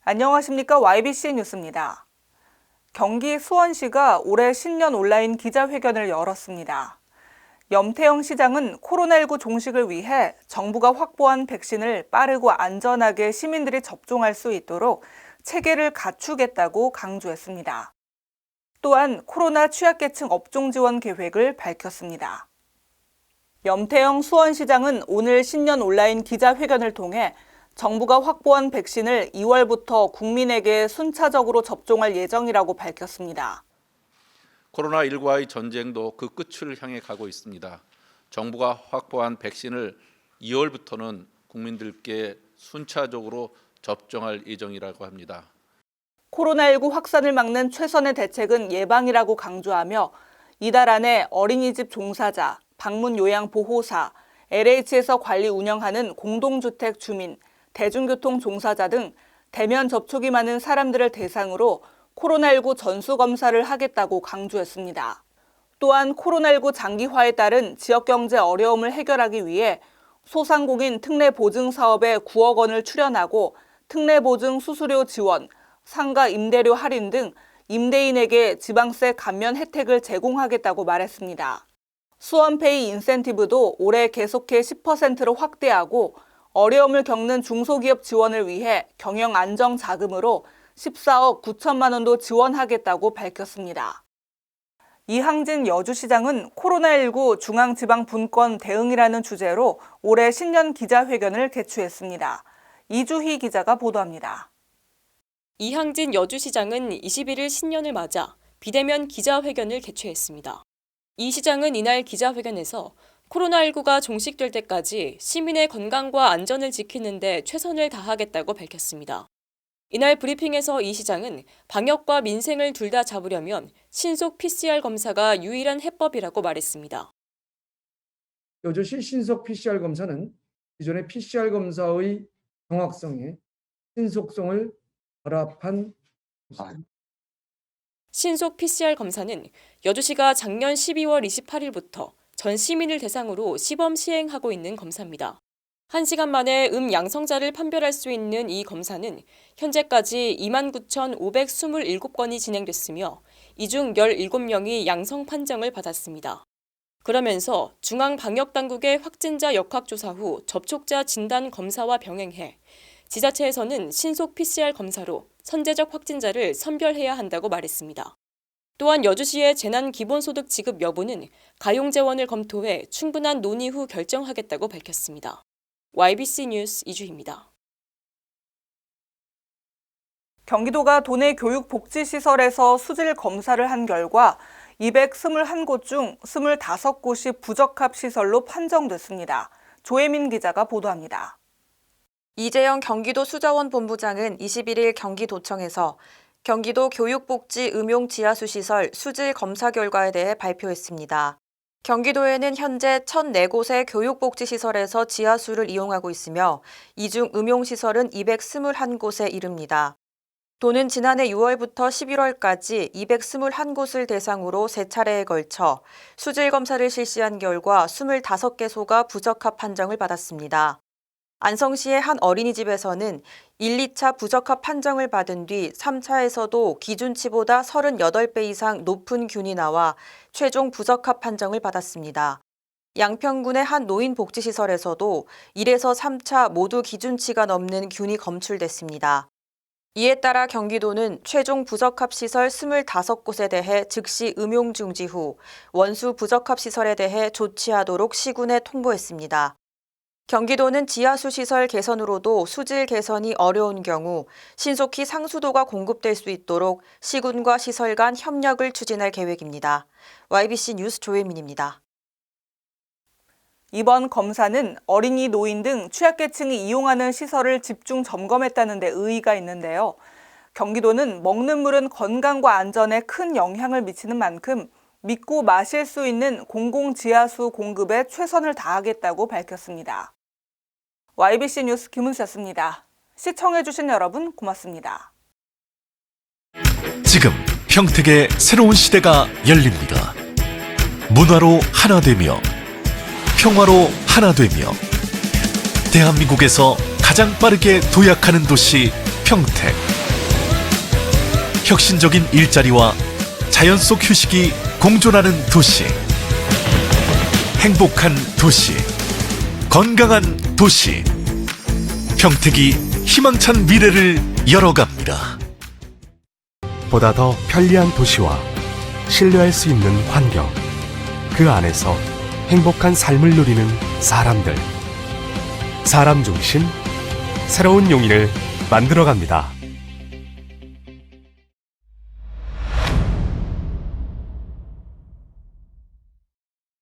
안녕하십니까. YBC 뉴스입니다. 경기 수원시가 올해 신년 온라인 기자회견을 열었습니다. 염태영 시장은 코로나19 종식을 위해 정부가 확보한 백신을 빠르고 안전하게 시민들이 접종할 수 있도록 체계를 갖추겠다고 강조했습니다. 또한 코로나 취약계층 업종 지원 계획을 밝혔습니다. 염태영 수원시장은 오늘 신년 온라인 기자회견을 통해 정부가 확보한 백신을 2월부터 국민에게 순차적으로 접종할 예정이라고 밝혔습니다. 코로나19와의 전쟁도 그 끝을 향해 가고 있습니다. 정부가 확보한 백신을 2월부터는 국민들께 순차적으로 접종할 예정이라고 합니다. 코로나19 확산을 막는 최선의 대책은 예방이라고 강조하며 이달 안에 어린이집 종사자, 방문 요양 보호사, LH에서 관리 운영하는 공동주택 주민, 대중교통 종사자 등 대면 접촉이 많은 사람들을 대상으로 코로나19 전수검사를 하겠다고 강조했습니다. 또한 코로나19 장기화에 따른 지역경제 어려움을 해결하기 위해 소상공인 특례보증 사업에 9억 원을 출연하고 특례보증 수수료 지원, 상가 임대료 할인 등 임대인에게 지방세 감면 혜택을 제공하겠다고 말했습니다. 수원페이 인센티브도 올해 계속해 10%로 확대하고 어려움을 겪는 중소기업 지원을 위해 경영 안정 자금으로 14억 9천만 원도 지원하겠다고 밝혔습니다. 이항진 여주시장은 코로나19 중앙지방분권 대응이라는 주제로 올해 신년 기자회견을 개최했습니다. 이주희 기자가 보도합니다. 이항진 여주시장은 21일 신년을 맞아 비대면 기자회견을 개최했습니다. 이 시장은 이날 기자회견에서 코로나19가 종식될 때까지 시민의 건강과 안전을 지키는 데 최선을 다하겠다고 밝혔습니다. 이날 브리핑에서 이 시장은 방역과 민생을 둘 다 잡으려면 신속 PCR 검사가 유일한 해법이라고 말했습니다. 여주시 신속 PCR 검사는 기존의 PCR 검사의 정확성에 신속성을 결합한 신속 PCR 검사는 여주시가 작년 12월 28일부터 전 시민을 대상으로 시범 시행하고 있는 검사입니다. 1시간 만에 양성자를 판별할 수 있는 이 검사는 현재까지 29,527건이 진행됐으며 이 중 17명이 양성 판정을 받았습니다. 그러면서 중앙방역당국의 확진자 역학조사 후 접촉자 진단 검사와 병행해 지자체에서는 신속 PCR 검사로 선제적 확진자를 선별해야 한다고 말했습니다. 또한 여주시의 재난기본소득 지급 여부는 가용재원을 검토해 충분한 논의 후 결정하겠다고 밝혔습니다. YBC 뉴스 이주희입니다. 경기도가 도내 교육복지시설에서 수질 검사를 한 결과 221곳 중 25곳이 부적합 시설로 판정됐습니다. 조혜민 기자가 보도합니다. 이재영 경기도 수자원 본부장은 21일 경기도청에서 경기도 교육복지 음용지하수시설 수질 검사 결과에 대해 발표했습니다. 경기도에는 현재 1,004곳의 교육복지시설에서 지하수를 이용하고 있으며 이 중 음용시설은 221곳에 이릅니다. 도는 지난해 6월부터 11월까지 221곳을 대상으로 3차례에 걸쳐 수질 검사를 실시한 결과 25개소가 부적합 판정을 받았습니다. 안성시의 한 어린이집에서는 1, 2차 부적합 판정을 받은 뒤 3차에서도 기준치보다 38배 이상 높은 균이 나와 최종 부적합 판정을 받았습니다. 양평군의 한 노인복지시설에서도 1에서 3차 모두 기준치가 넘는 균이 검출됐습니다. 이에 따라 경기도는 최종 부적합 시설 25곳에 대해 즉시 음용 중지 후 원수 부적합 시설에 대해 조치하도록 시군에 통보했습니다. 경기도는 지하수 시설 개선으로도 수질 개선이 어려운 경우 신속히 상수도가 공급될 수 있도록 시군과 시설 간 협력을 추진할 계획입니다. YBC 뉴스 조혜민입니다. 이번 검사는 어린이, 노인 등 취약계층이 이용하는 시설을 집중 점검했다는 데 의의가 있는데요. 경기도는 먹는 물은 건강과 안전에 큰 영향을 미치는 만큼 믿고 마실 수 있는 공공지하수 공급에 최선을 다하겠다고 밝혔습니다. YBC 뉴스 김은수였습니다. 시청해주신 여러분 고맙습니다. 지금 평택의 새로운 시대가 열립니다. 문화로 하나 되며 평화로 하나 되며 대한민국에서 가장 빠르게 도약하는 도시 평택. 혁신적인 일자리와 자연 속 휴식이 공존하는 도시. 행복한 도시, 건강한 도시. 평택이 희망찬 미래를 열어갑니다. 보다 더 편리한 도시와 신뢰할 수 있는 환경, 그 안에서 행복한 삶을 누리는 사람들. 사람 중심, 새로운 용인을 만들어갑니다.